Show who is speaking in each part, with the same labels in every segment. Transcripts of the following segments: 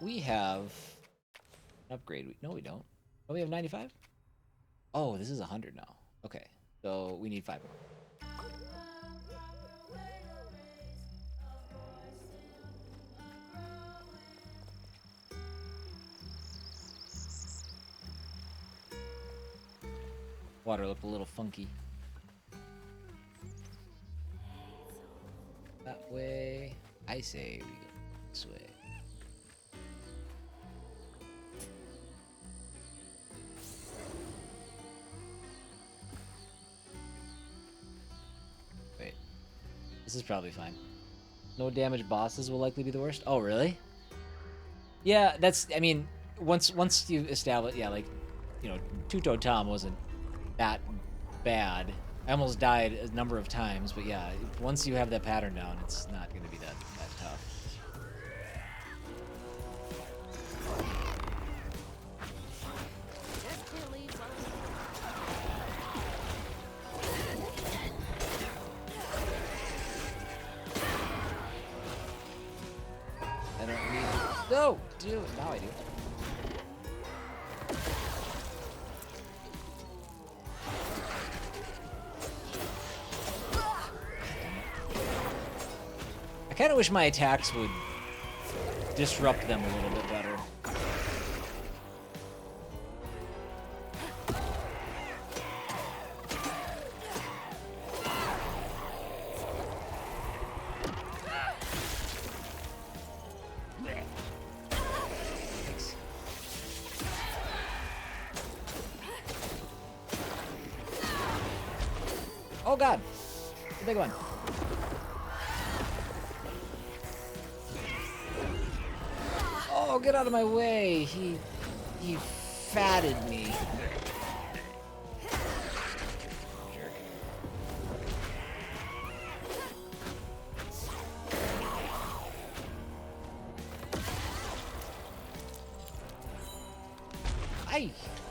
Speaker 1: We have an upgrade. No, we don't. Oh, we have 95? Oh, this is 100 now. Okay, so we need 5 more. Water looked a little funky. That way. I say we go this way. Wait. This is probably fine. No damage bosses will likely be the worst. Oh, really? Yeah, that's. I mean, once you establish, yeah, like, you know, Two-Toe Tom wasn't that bad. I almost died a number of times, but yeah, once you have that pattern down, it's not going to be that tough. I don't need. No, dude. Now I do. I kind of wish my attacks would disrupt them a little bit better. Thanks. Oh god, the big one. Oh, get out of my way. He fatted me. Jerk.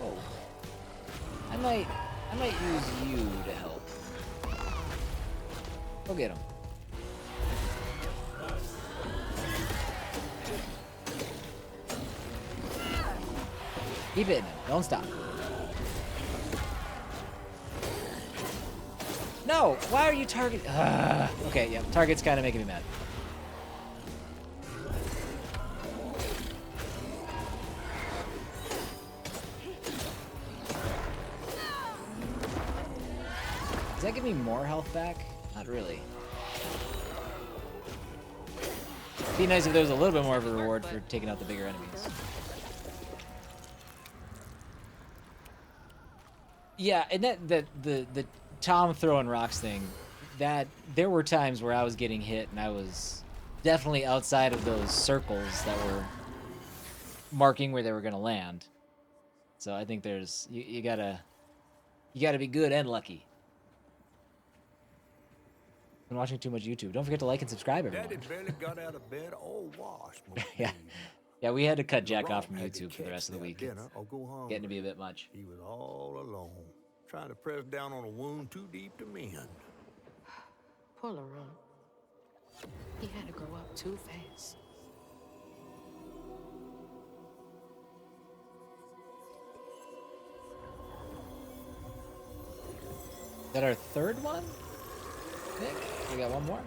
Speaker 1: Oh. I might use you to help. Go get him. Keep hitting him. Don't stop. No! Why are you targeting? Okay, yeah. Target's kind of making me mad. Does that give me more health back? Not really. It'd be nice if there was a little bit more of a reward for taking out the bigger enemies. Yeah, and the Tom throwing rocks thing, that there were times where I was getting hit and I was definitely outside of those circles that were marking where they were gonna land. So I think there's you gotta be good and lucky. Been watching too much YouTube. Don't forget to like and subscribe, everyone.
Speaker 2: Daddy barely got out of bed all washed.
Speaker 1: Yeah. Yeah, we had to cut Jack off from
Speaker 2: Laurent had to
Speaker 1: YouTube for the
Speaker 2: catch
Speaker 1: rest of the
Speaker 2: their
Speaker 1: week.
Speaker 2: dinner or go hungry.
Speaker 1: Getting to be a bit much.
Speaker 2: He was all alone, trying to press down on a wound too deep to mend.
Speaker 3: Poor Laurent. He had to grow up too fast.
Speaker 1: Is that our third one? I think we got one more.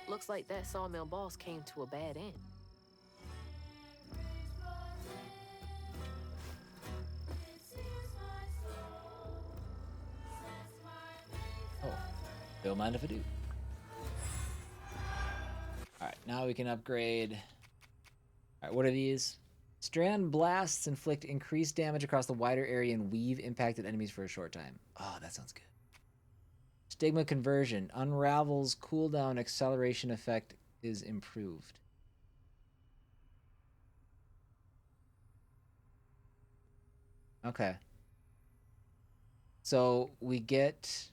Speaker 3: Looks like that sawmill boss came to a bad end.
Speaker 1: Oh, don't mind if I do. Alright, now we can upgrade. Alright, what are these? Strand blasts inflict increased damage across the wider area and weave impacted enemies for a short time. Oh, that sounds good. Stigma conversion. Unravels cooldown acceleration effect is improved. Okay. So we get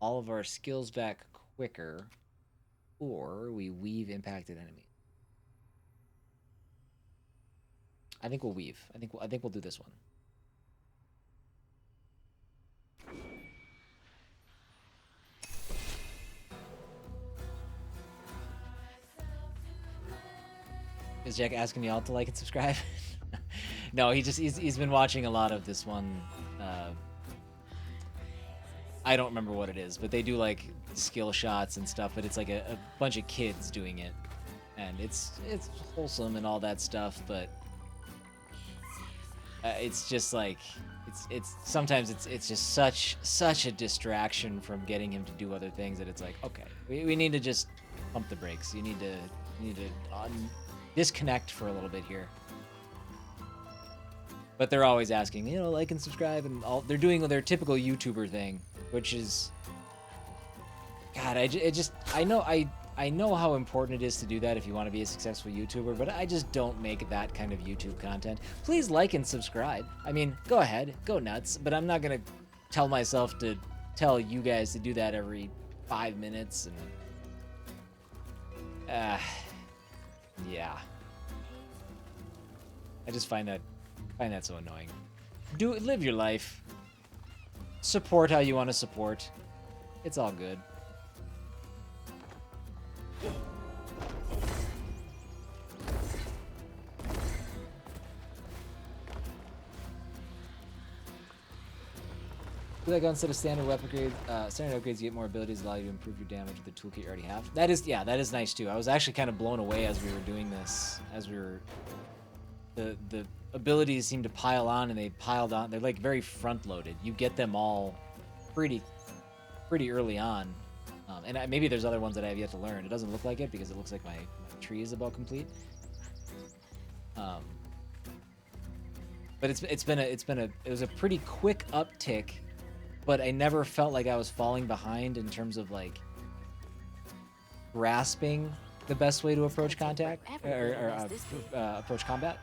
Speaker 1: all of our skills back quicker, or we weave impacted enemies. I think we'll weave. I think we'll do this one. Is Jack asking y'all to like and subscribe? No, he's been watching a lot of this one. I don't remember what it is, but they do like skill shots and stuff. But it's like a bunch of kids doing it, and it's wholesome and all that stuff. But it's just like it's sometimes it's just such a distraction from getting him to do other things that it's like, okay, we need to just pump the brakes. You need to disconnect for a little bit here. But they're always asking, you know, like and subscribe, and all they're doing their typical YouTuber thing, which is, God, I know how important it is to do that if you want to be a successful YouTuber, but I just don't make that kind of YouTube content. Please like and subscribe. I mean, go ahead, go nuts, but I'm not gonna tell myself to tell you guys to do that every 5 minutes, and yeah. I just find that so annoying. Live your life. Support how you want to support. It's all good. Do that go instead of standard weapon upgrades? Standard upgrades, you get more abilities, allow you to improve your damage with the toolkit you already have. That is nice too. I was actually kind of blown away as we were doing this, the abilities seem to pile on, and they piled on. They're like very front loaded. You get them all pretty early on, and maybe there's other ones that I have yet to learn. It doesn't look like it because it looks like my tree is about complete. But it was a pretty quick uptick, but I never felt like I was falling behind in terms of like grasping the best way to approach contact or approach combat.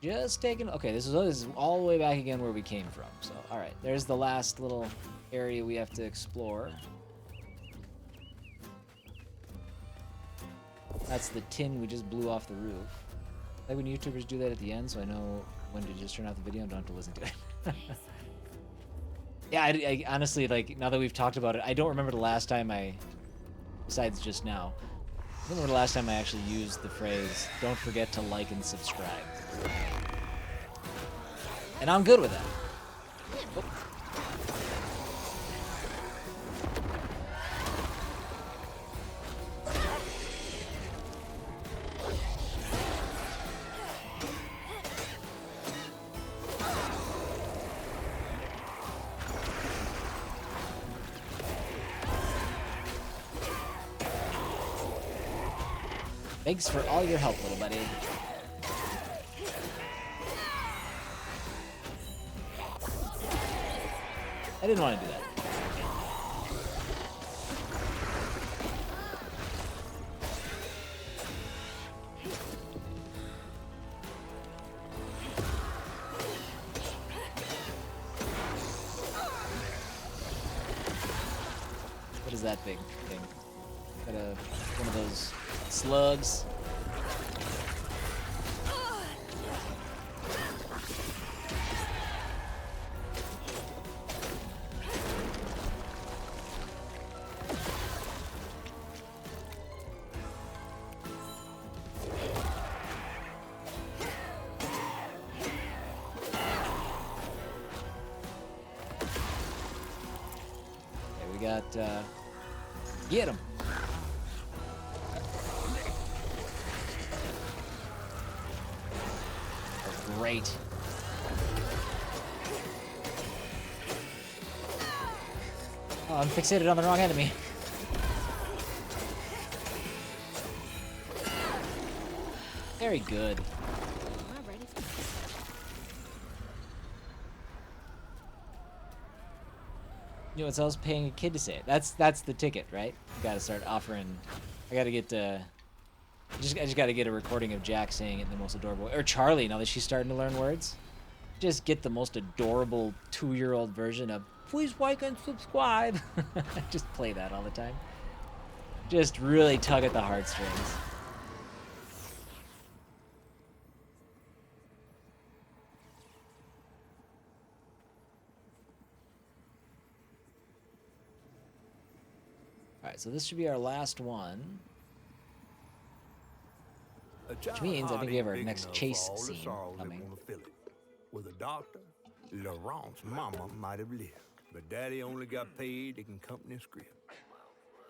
Speaker 1: Just taking. Okay, this is all the way back again where we came from. So, all right, there's the last little area we have to explore. That's the tin we just blew off the roof. Like when YouTubers do that at the end, so I know when to just turn off the video and don't have to listen to it. Yeah, I honestly, like, now that we've talked about it, I don't remember the last time besides just now, I don't remember the last time I actually used the phrase, don't forget to like and subscribe. And I'm good with that. Oh. Thanks for all your help, little buddy. I didn't want to do that. What is that big thing? Got one of those slugs. Get him. Great. Oh, I'm fixated on the wrong enemy. Very good. You know, it's else paying a kid to say it. That's the ticket, right? You gotta start offering. I gotta get. I just gotta get a recording of Jack saying it in the most adorable way. Or Charlie, now that she's starting to learn words. Just get the most adorable 2-year-old version of "Please like and subscribe." Just play that all the time. Just really tug at the heartstrings. Alright, so this should be our last one. Which means I think we have our next chase scene coming.
Speaker 2: With a doctor, Laurent's mama might have lived, but Daddy only got paid to company script.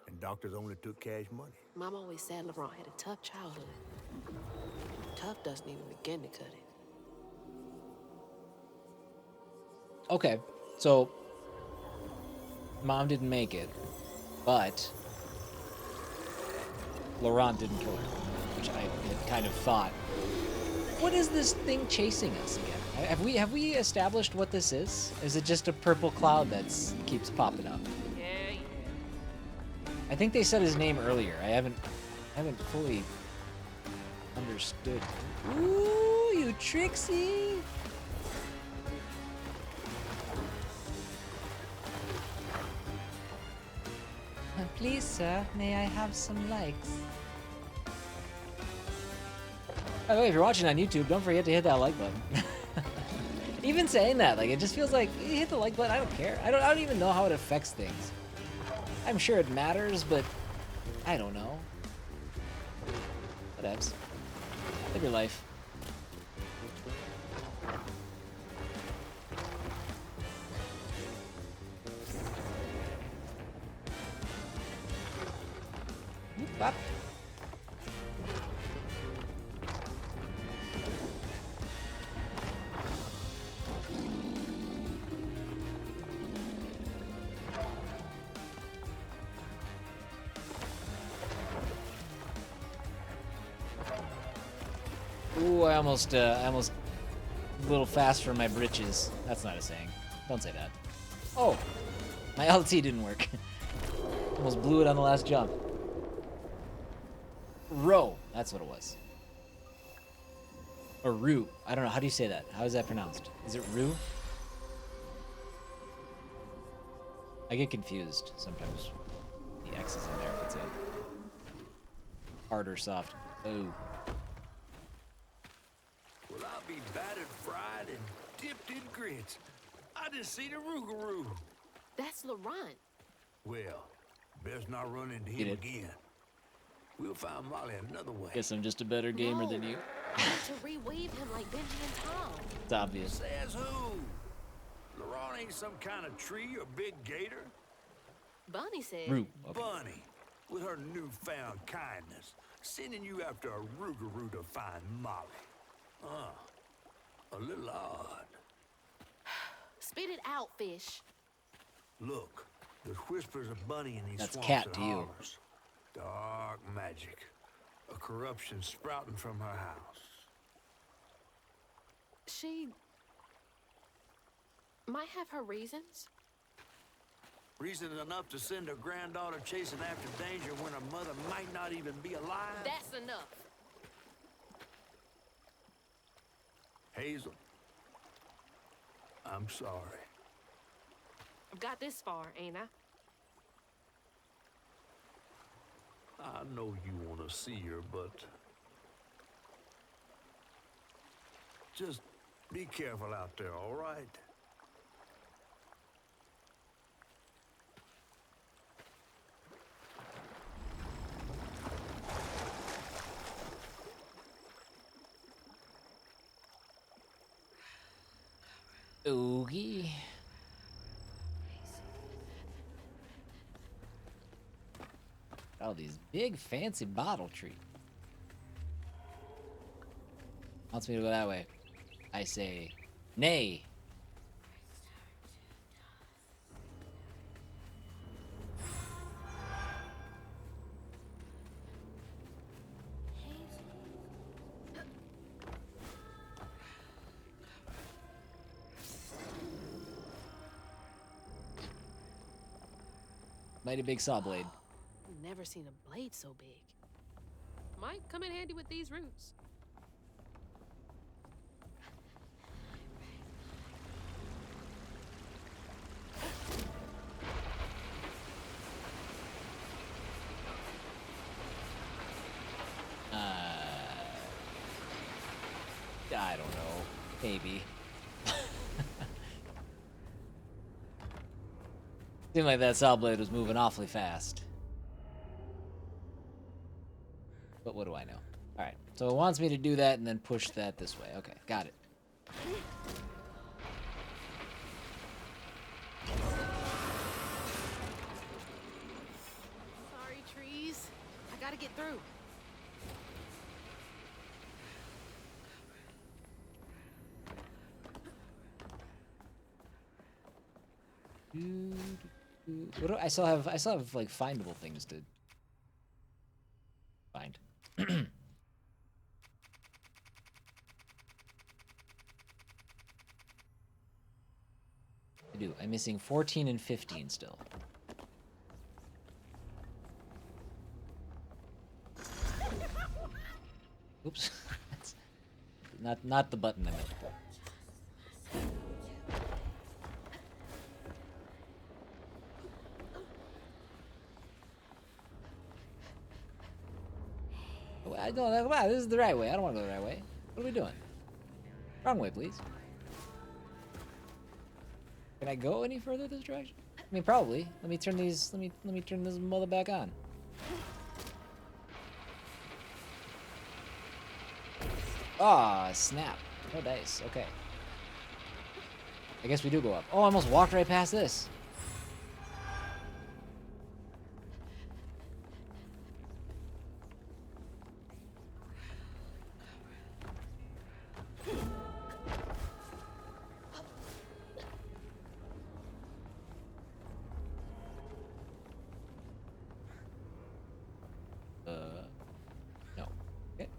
Speaker 2: And doctors only took cash money.
Speaker 3: Mom always said Laurent had a tough childhood. Tough doesn't even begin to cut it.
Speaker 1: Okay, so Mom didn't make it, but Laurent didn't kill her, which I had kind of thought. What is this thing chasing us again? Have we established what this is? Is it just a purple cloud that keeps popping up?
Speaker 3: Yeah.
Speaker 1: I think they said his name earlier. I haven't fully understood. Ooh, you tricksy! Please, sir, may I have some likes? By the way, if you're watching on YouTube, don't forget to hit that like button. Even saying that, like, it just feels like, you hit the like button, I don't care. I don't even know how it affects things. I'm sure it matters, but I don't know. Whatevs. Live your life. Whoop, bop. Ooh, I almost a little fast for my britches. That's not a saying. Don't say that. Oh, my LT didn't work. Almost blew it on the last jump. Row, that's what it was. Or Rue. I don't know. How do you say that? How is that pronounced? Is it Rue? I get confused sometimes. The X is in there. It's a hard or soft. Oh.
Speaker 2: Well, I'll be battered, fried, and dipped in grits. I just seen a Rougarou.
Speaker 3: That's Laurent.
Speaker 2: Well, best not run into
Speaker 1: Get
Speaker 2: him
Speaker 1: it.
Speaker 2: again. We'll find Molly another way.
Speaker 1: Guess I'm just a better gamer than you.
Speaker 3: To reweave him like Benji and Tom.
Speaker 1: It's obvious.
Speaker 2: Says who? Laurent ain't some kind of tree or big gator.
Speaker 3: Bunny said.
Speaker 1: Rue. Okay.
Speaker 2: Bunny, with her newfound kindness, sending you after a Rougarou to find Molly. A little odd.
Speaker 3: Spit it out, fish.
Speaker 2: Look, there's whispers of Bunny in these
Speaker 1: That's
Speaker 2: swamps
Speaker 1: cat
Speaker 2: and
Speaker 1: to you.
Speaker 2: hollers. Dark magic. A corruption sprouting from her house.
Speaker 3: She might have her reasons.
Speaker 2: Reason enough to send her granddaughter chasing after danger when her mother might not even be alive?
Speaker 3: That's enough.
Speaker 2: Hazel, I'm sorry.
Speaker 3: I've got this far, ain't I?
Speaker 2: I know you want to see her, but just be careful out there, all right?
Speaker 1: Oogie. Oh, these big fancy bottle tree. Wants me to go that way. I say, nay. Mighty big saw blade.
Speaker 3: Never seen a blade so big. Might come in handy with these roots.
Speaker 1: I don't know. Maybe. Seemed like that saw blade was moving awfully fast. But what do I know? Alright, so it wants me to do that and then push that this way. Okay, got it.
Speaker 3: Sorry, trees. I gotta get through.
Speaker 1: What do I still have like findable things to find. I do. I'm missing 14 and 15 still. Oops. not the button I meant. Wow, this is the right way. I don't want to go the right way. What are we doing? Wrong way, please. Can I go any further this direction? I mean, probably. Let me turn these. Let me turn this mother back on. Ah, snap. No dice. Okay. I guess we do go up. Oh, I almost walked right past this. No. Okay.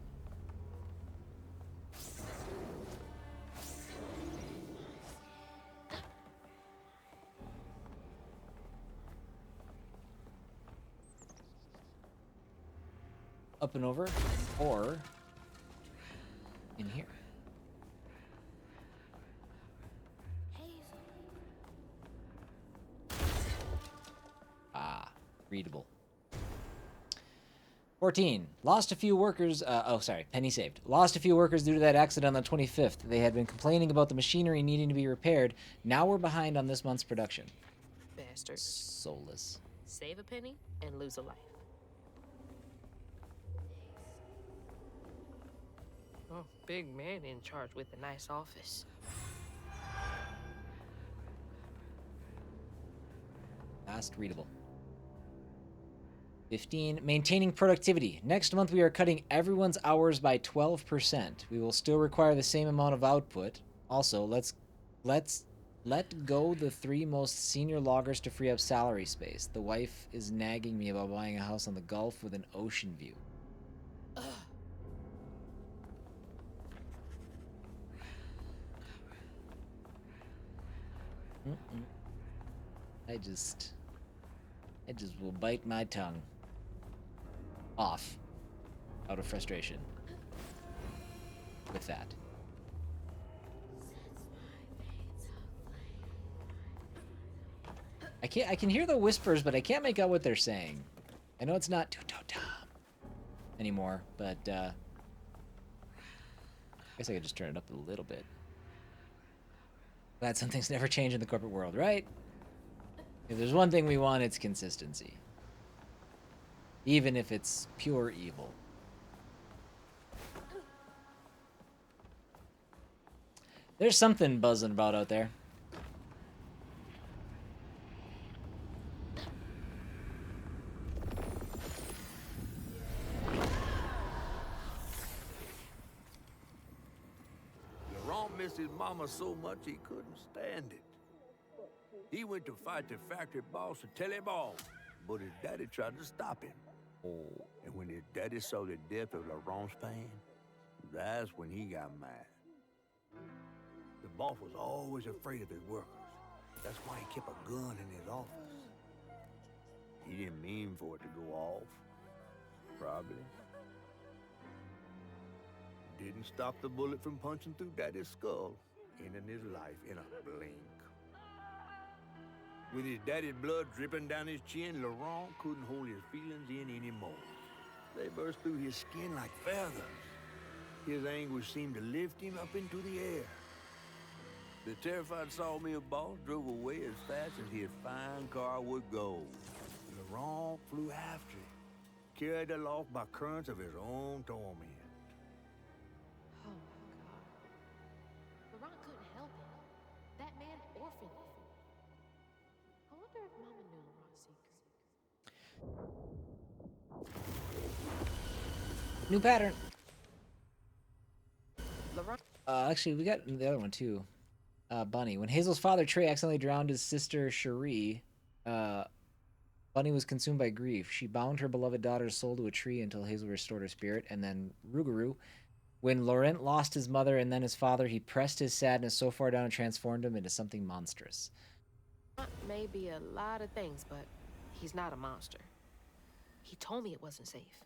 Speaker 1: Up and over, or in here. Ah, readable. 14. Lost a few workers. Penny saved. Lost a few workers due to that accident on the 25th. They had been complaining about the machinery needing to be repaired. Now we're behind on this month's production.
Speaker 3: Bastards.
Speaker 1: Soulless.
Speaker 3: Save a penny and lose a life. Oh, big man in charge with a nice office.
Speaker 1: Fast readable. 15. Maintaining productivity. Next month we are cutting everyone's hours by 12%. We will still require the same amount of output. Also, let's let go the 3 most senior loggers to free up salary space. The wife is nagging me about buying a house on the Gulf with an ocean view. I just will bite my tongue off out of frustration with that. I can hear the whispers, but I can't make out what they're saying. I know it's not Tom anymore, but I guess I could just turn it up a little bit. Glad some things never change in the corporate world, right? If there's one thing we want, it's consistency. Even if it's pure evil. There's something buzzing about out there.
Speaker 2: Laurent missed his mama so much he couldn't stand it. He went to fight the factory boss to tell him off, but his daddy tried to stop him. And when his daddy saw the death of Laurent's fan, that's when he got mad. The boss was always afraid of his workers. That's why he kept a gun in his office. He didn't mean for it to go off. Probably. Didn't stop the bullet from punching through Daddy's skull, ending his life in a blink. With his daddy's blood dripping down his chin, Laurent couldn't hold his feelings in anymore. They burst through his skin like feathers. His anguish seemed to lift him up into the air. The terrified sawmill boss drove away as fast as his fine car would go. Laurent flew after it, carried aloft by currents of his own torment.
Speaker 3: Oh my God. Laurent couldn't help it. That man orphaned him. I wonder if Mama knew Laurent's secret.
Speaker 1: New pattern.
Speaker 3: Laurent.
Speaker 1: Actually, we got the other one too. Bunny. When Hazel's father Trey accidentally drowned his sister Cherie, Bunny was consumed by grief. She bound her beloved daughter's soul to a tree until Hazel restored her spirit. And then Rougarou. When Laurent lost his mother and then his father, he pressed his sadness so far down and transformed him into something monstrous.
Speaker 3: May be a lot of things, but he's not a monster. He told me it wasn't safe.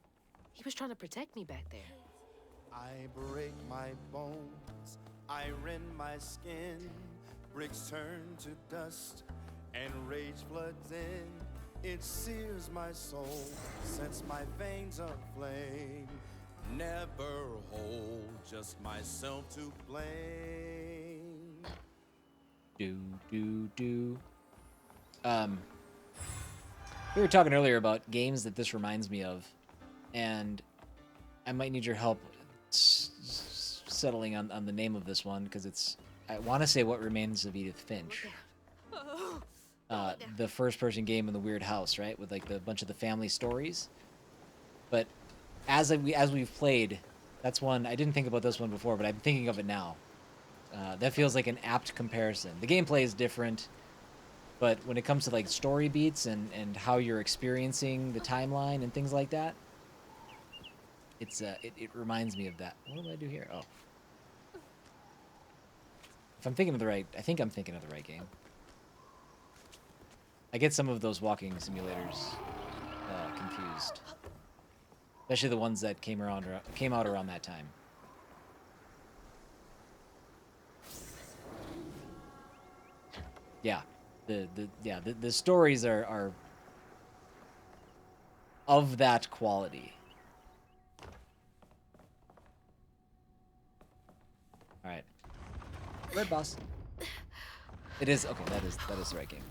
Speaker 3: He was trying to protect me back there.
Speaker 4: I break my bones, I rend my skin, bricks turn to dust, and rage floods in. It sears my soul, sets my veins aflame. Never hold just myself to blame.
Speaker 1: We were talking earlier about games that this reminds me of, and I might need your help settling on the name of this one, because it's, I want to say What Remains of Edith Finch. The first-person game in the weird house, right, with like the bunch of the family stories. But as we've played, that's one I didn't think about this one before, but I'm thinking of it now. That feels like an apt comparison. The gameplay is different, but when it comes to like story beats and how you're experiencing the timeline and things like that, it reminds me of that. What do I do here? Oh, if I'm thinking of the right, I think I'm thinking of the right game. I get some of those walking simulators confused, especially the ones that came out around that time. Yeah, the stories are of that quality. All right, red boss. It is okay. That is the right game.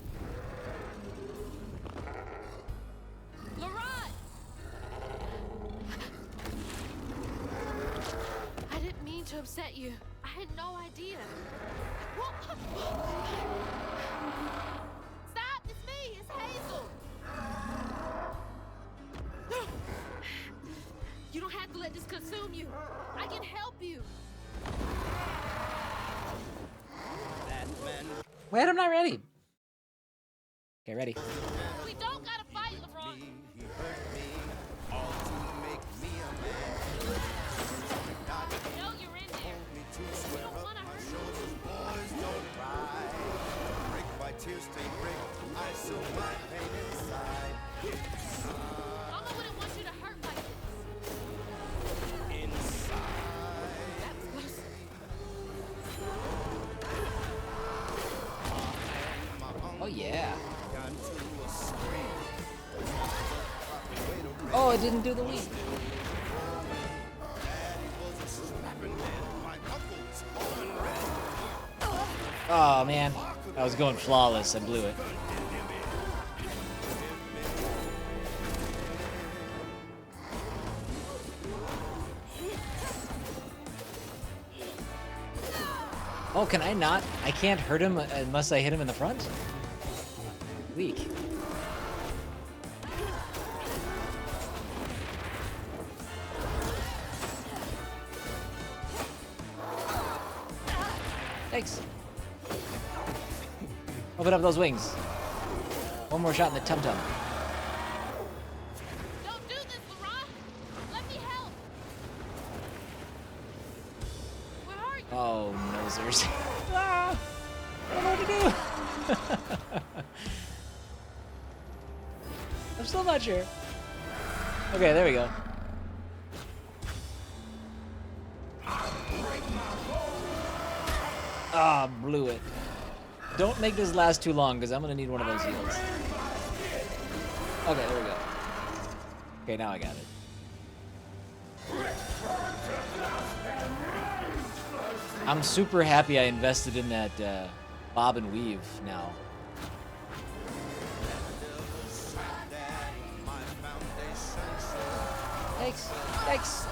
Speaker 3: Laurent! I didn't mean to upset you. I had no idea. Stop! It's me! It's Hazel! You don't have to let this consume you. I can help you.
Speaker 1: Wait, I'm not ready. Okay, ready.
Speaker 3: We don't gotta fight, Laurent.
Speaker 4: He hurt me, all to make me a man.
Speaker 3: I know you're in there. You don't wanna hurt me.
Speaker 4: Boys don't cry. Brick by tear stained brick, I sew my pain inside.
Speaker 3: Mama wouldn't want you to hurt like this.
Speaker 4: Inside.
Speaker 3: That's close.
Speaker 1: Oh yeah.
Speaker 4: Got to a scream.
Speaker 1: Oh, it didn't do the leap.
Speaker 4: Daddy was a strapping man. My uncle's all in red.
Speaker 1: Oh man, I was going flawless. I blew it. Oh, can I not? I can't hurt him unless I hit him in the front? Weak. Thanks. Open up those wings. One more shot in the tum-tum.
Speaker 3: Don't do this, Laurent. Let me help. Where are you?
Speaker 1: Oh, nosers. Ah! I don't know what to do. I'm still not sure. Okay, there we go. Ah, blew it. Don't make this last too long, because I'm going to need one of those heals. Okay, there we go. Okay, now I got it. I'm super happy I invested in that bob and weave now. Thanks. Thanks.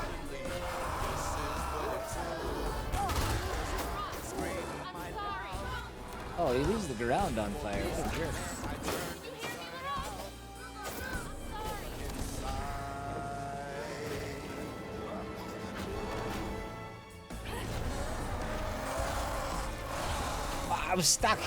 Speaker 1: Oh, he leaves the ground on fire. What a jerk. I was stuck.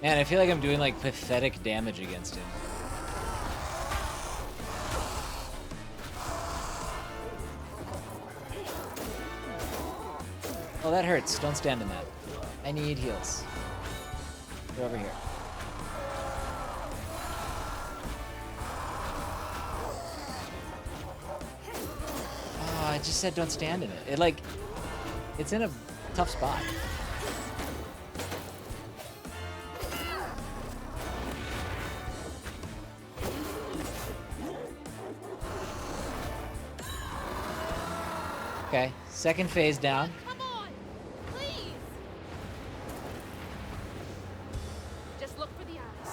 Speaker 1: Man, I feel like I'm doing like pathetic damage against him. Oh, that hurts. Don't stand in that. I need heals. They're over here. Oh, I just said don't stand in it. It's in a tough spot. Okay, second phase down.
Speaker 3: Come on, please. Just look for the eyes.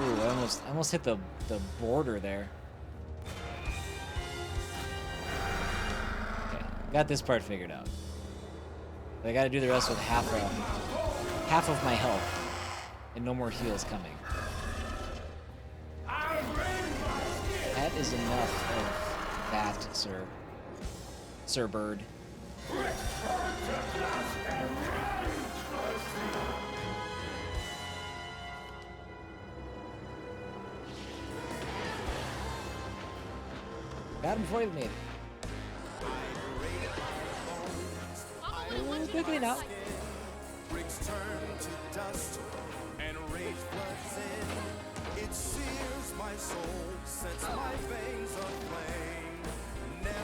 Speaker 1: Ooh, I almost hit the border there. Okay, got this part figured out. But I gotta do the rest with half of my health. And no more heals coming. That is enough of that, sir. Sir Bird. Got him before he made it. Ooh, quickly now.
Speaker 4: Bricks turn to dust and rage floods in. It sears my soul, sets my veins aflame. Never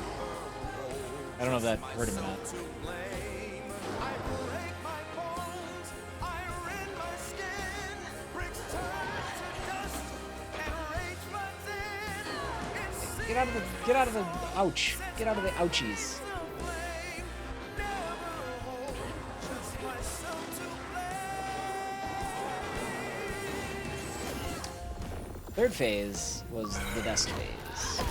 Speaker 1: I don't know if that hurt him or not.
Speaker 4: to blame. I break my bones, I rend my skin. Bricks turn to dust and rage floods in. It sears
Speaker 1: Get out of the, ouch. Get out of the ouchies. Third phase was the best phase.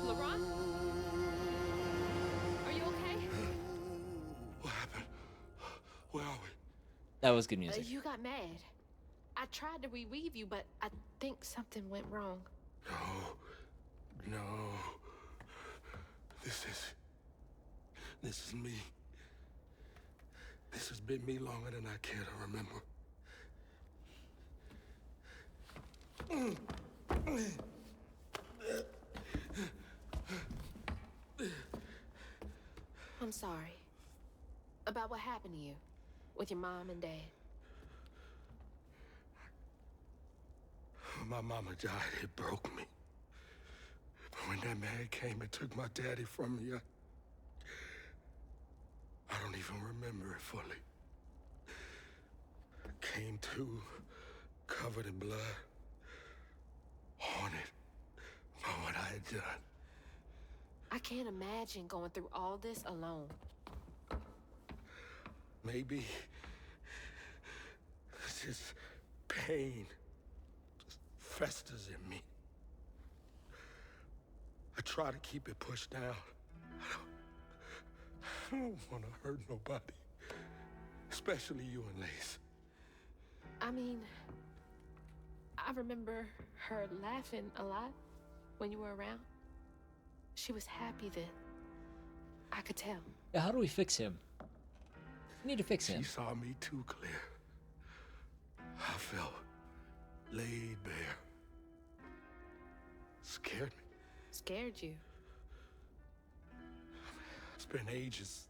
Speaker 3: Laurent? Are you okay?
Speaker 2: What happened? Where are we?
Speaker 1: That was good music.
Speaker 3: You got mad. I tried to reweave you, but I think something went wrong.
Speaker 2: No. This is me. This has been me longer than I care to remember.
Speaker 3: I'm sorry. About what happened to you with your mom and dad.
Speaker 2: My mama died. It broke me. But when that man came and took my daddy from me, I don't even remember it fully. Came to, covered in blood, haunted by what I had done.
Speaker 3: I can't imagine going through all this alone.
Speaker 2: Maybe this pain just festers in me. I try to keep it pushed down. I don't want to hurt nobody, especially you and Lace.
Speaker 3: I mean, I remember her laughing a lot. when you were around. She was happy then. I could tell.
Speaker 1: Yeah, how do we fix him? We need to fix him.
Speaker 5: She saw me too clear. I felt laid bare. Scared me.
Speaker 3: Scared you.
Speaker 5: I spent ages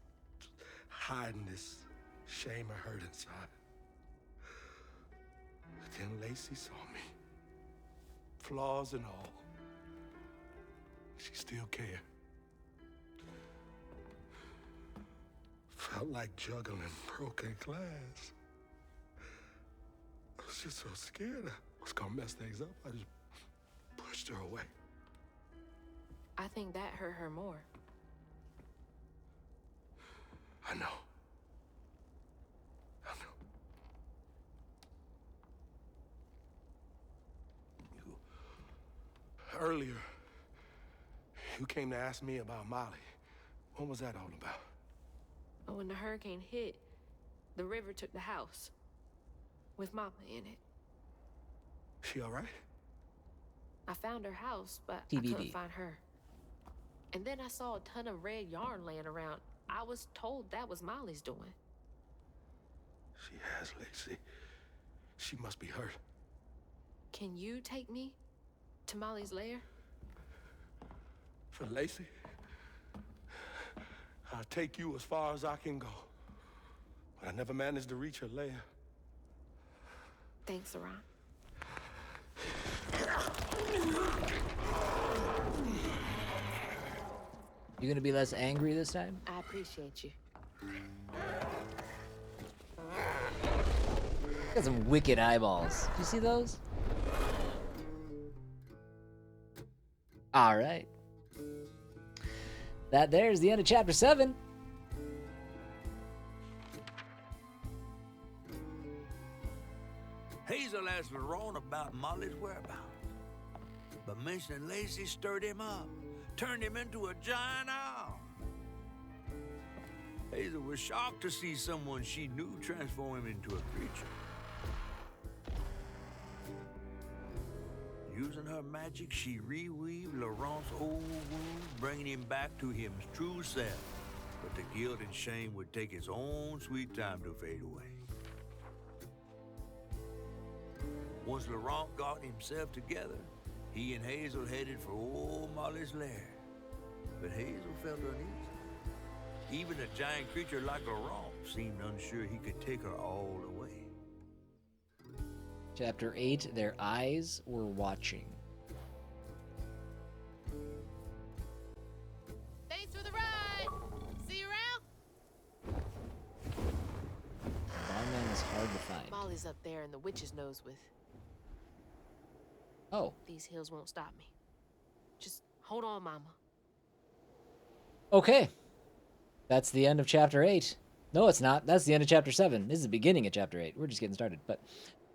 Speaker 5: hiding this shame I hurt inside. But then Lacey saw me. Flaws and all. She still cared. Felt like juggling broken glass. I was just so scared I was gonna mess things up. I just pushed her away.
Speaker 3: I think that hurt her more.
Speaker 5: I know. I know. Earlier, you came to ask me about Molly. What was that all about?
Speaker 3: But when the hurricane hit, the river took the house. With Mama in it.
Speaker 5: She all right?
Speaker 3: I found her house, but I
Speaker 1: TBD.
Speaker 3: couldn't find her. And then I saw a ton of red yarn laying around. I was told that was Molly's doing.
Speaker 5: She has, Lacey. She must be hurt.
Speaker 3: Can you take me to Molly's lair?
Speaker 5: For Lacey, I'll take you as far as I can go. But I never managed to reach her lair.
Speaker 3: Thanks, Laurent.
Speaker 1: You gonna be less angry this time?
Speaker 3: I appreciate you.
Speaker 1: Got some wicked eyeballs. Do you see those? All right. That there's the end of chapter 7.
Speaker 2: Hazel asked Laurent about Molly's whereabouts. But mentioning Lacey stirred him up, turned him into a giant owl. Hazel was shocked to see someone she knew transform him into a creature. Using her magic, she reweaved Laurent's old wound, bringing him back to his true self. But the guilt and shame would take its own sweet time to fade away. Once Laurent got himself together, he and Hazel headed for old Molly's lair. But Hazel felt uneasy. Even a giant creature like Laurent seemed unsure he could take her all away.
Speaker 1: Chapter 8, their eyes were watching.
Speaker 3: Thanks for the ride! See you around?
Speaker 1: Barman is hard to find.
Speaker 3: Molly's up there in the witch's nose with.
Speaker 1: Oh,
Speaker 3: These hills won't stop me. Just hold on, Mama.
Speaker 1: okay. That's the end of chapter 8. No, it's not. That's the end of chapter 7. This is the beginning of chapter 8. We're just getting started. But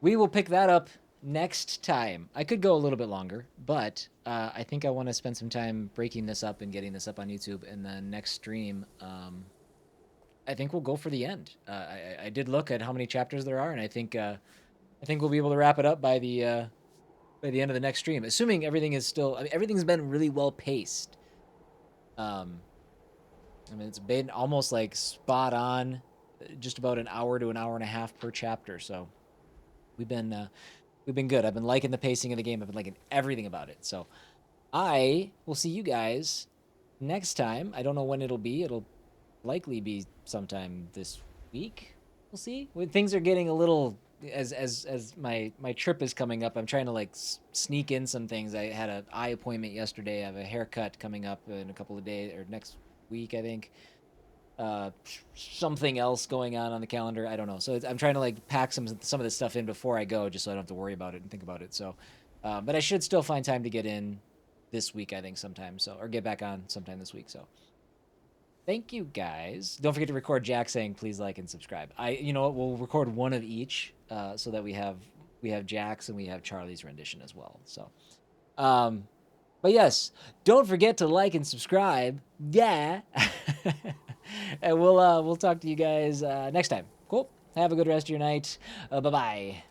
Speaker 1: we will pick that up next time. I could go a little bit longer, but I think I want to spend some time breaking this up and getting this up on YouTube. And then next stream, I think we'll go for the end. I did look at how many chapters there are, and I think we'll be able to wrap it up by the end of the next stream, assuming everything is still. I mean, everything's been really well paced. I mean, it's been almost like spot on, just about an hour to an hour and a half per chapter. So we've been good. I've been liking the pacing of the game. I've been liking everything about it. So I will see you guys next time. I don't know when it'll be. It'll likely be sometime this week. We'll see. When things are getting a little, as my trip is coming up, I'm trying to like sneak in some things. I had an eye appointment yesterday. I have a haircut coming up in a couple of days, or next week, I think. Something else going on the calendar. I don't know. So I'm trying to like pack some of this stuff in before I go, just so I don't have to worry about it and think about it. So, but I should still find time to get in this week, I think, sometime. So, or get back on sometime this week. So, thank you guys. Don't forget to record Jack saying please like and subscribe. You know what? We'll record one of each, so that we have Jack's and we have Charlie's rendition as well. So, but yes, don't forget to like and subscribe. Yeah. And we'll talk to you guys next time. Cool. Have a good rest of your night. Bye-bye.